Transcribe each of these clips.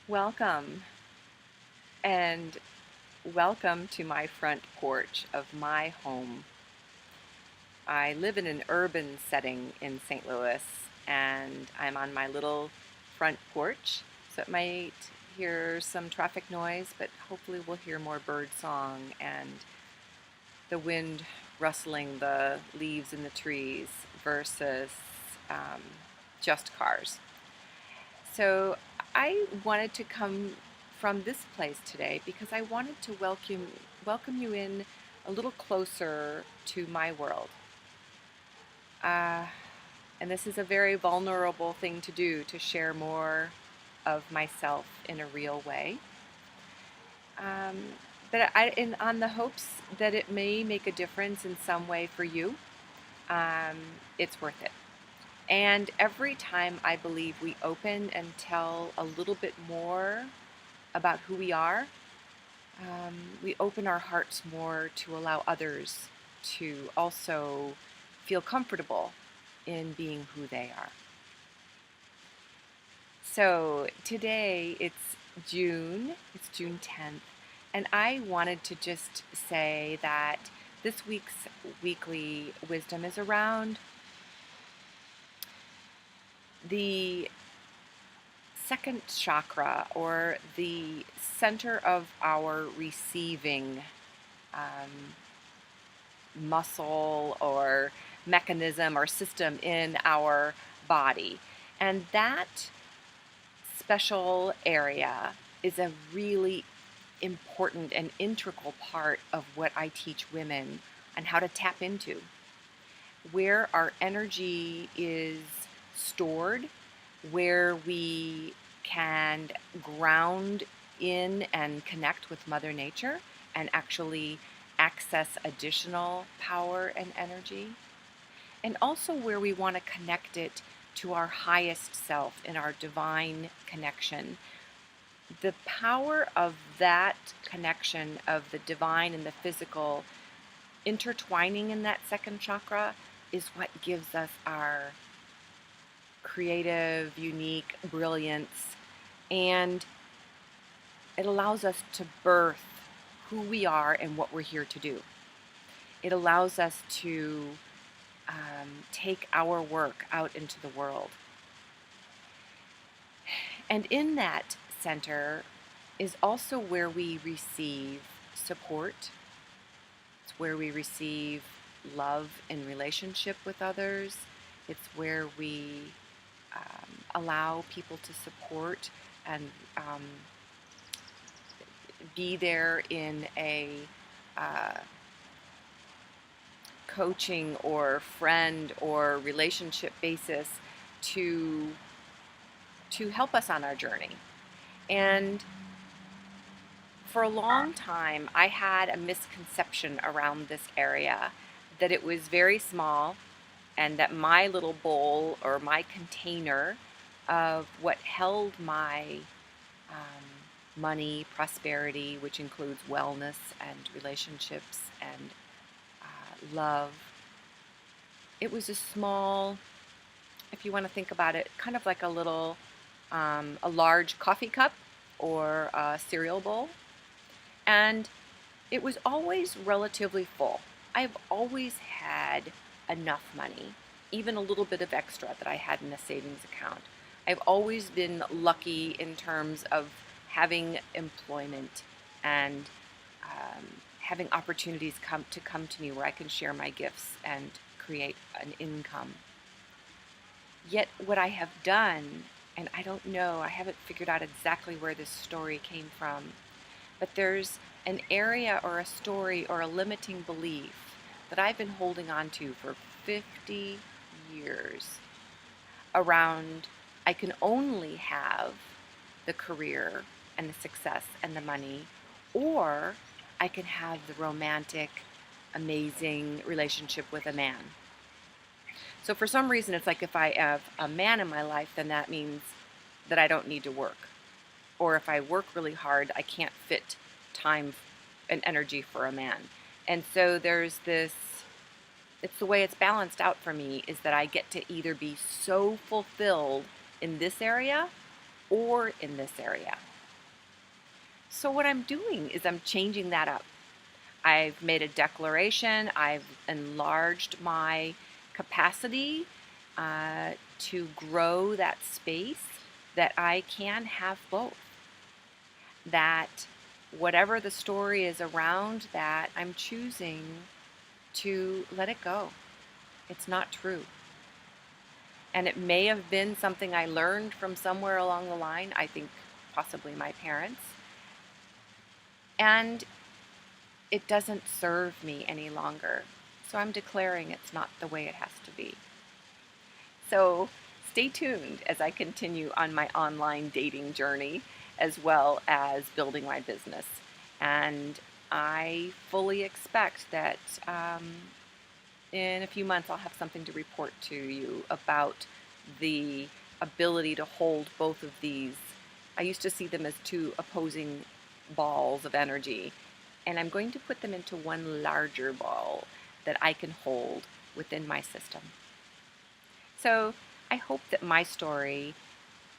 Welcome, and welcome to my front porch of my home. I live in an urban setting in St. Louis, and I'm on my little front porch, so it might hear some traffic noise, but hopefully we'll hear more bird song and the wind rustling the leaves in the trees versus um, just cars. So I wanted to come from this place today because I wanted to welcome you in a little closer to my world. Uh, and this is a very vulnerable thing to do, to share more of myself in a real way. On the hopes that it may make a difference in some way for you, it's worth it. And every time I believe we open and tell a little bit more about who we are, we open our hearts more to allow others to also feel comfortable in being who they are. So today it's June 10th, and I wanted to just say that this week's weekly wisdom is around the second chakra, or the center of our receiving um, muscle or mechanism or system in our body. And that special area is a really important and integral part of what I teach women on how to tap into, where our energy is stored, where we can ground in and connect with Mother Nature and actually access additional power and energy, and also where we want to connect it to our highest self in our divine connection. The power of that connection of the divine and the physical intertwining in that second chakra is what gives us our creative, unique brilliance, and it allows us to birth who we are and what we're here to do. It allows us to take our work out into the world. And in that center is also where we receive support. It's where we receive love in relationship with others. It's where we allow people to support and be there in a coaching or friend or relationship basis to help us on our journey. And for a long time, I had a misconception around this area, that it was very small, and that my little bowl or my container of what held my money, prosperity, which includes wellness and relationships and love, it was a small, if you want to think about it, kind of like a little, a large coffee cup or a cereal bowl. And it was always relatively full. I've always had enough money, even a little bit of extra that I had in a savings account. I've always been lucky in terms of having employment and having opportunities come to me where I can share my gifts and create an income. Yet what I have done, and I don't know, I haven't figured out exactly where this story came from, but there's an area or a story or a limiting belief that I've been holding on to for 50 years around I can only have the career and the success and the money, or I can have the romantic, amazing relationship with a man. So for some reason, it's like if I have a man in my life, then that means that I don't need to work. Or if I work really hard, I can't fit time and energy for a man. And so there's this, it's the way it's balanced out for me, is that I get to either be so fulfilled in this area or in this area. So what I'm doing is I'm changing that up. I've made a declaration. I've enlarged my capacity to grow that space that I can have both. That whatever the story is around that, I'm choosing to let it go. It's not true. And it may have been something I learned from somewhere along the line, I think possibly my parents. And it doesn't serve me any longer. So I'm declaring it's not the way it has to be. So stay tuned as I continue on my online dating journey as well as building my business. And I fully expect that in a few months I'll have something to report to you about the ability to hold both of these. I used to see them as two opposing balls of energy, and I'm going to put them into one larger ball that I can hold within my system. So I hope that my story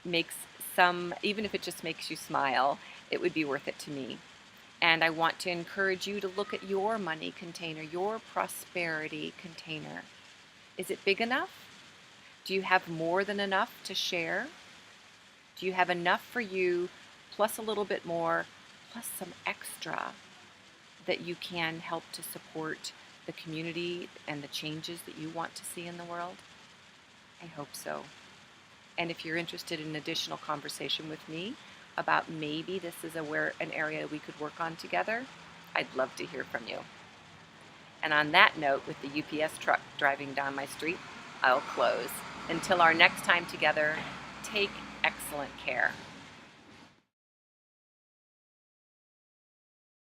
makes some, even if it just makes you smile, it would be worth it to me. And I want to encourage you to look at your money container, your prosperity container. Is it big enough? Do you have more than enough to share? Do you have enough for you, plus a little bit more, plus some extra that you can help to support the community and the changes that you want to see in the world? I hope so. And if you're interested in additional conversation with me about maybe this is an area we could work on together, I'd love to hear from you. And on that note, with the UPS truck driving down my street, I'll close. Until our next time together, take excellent care.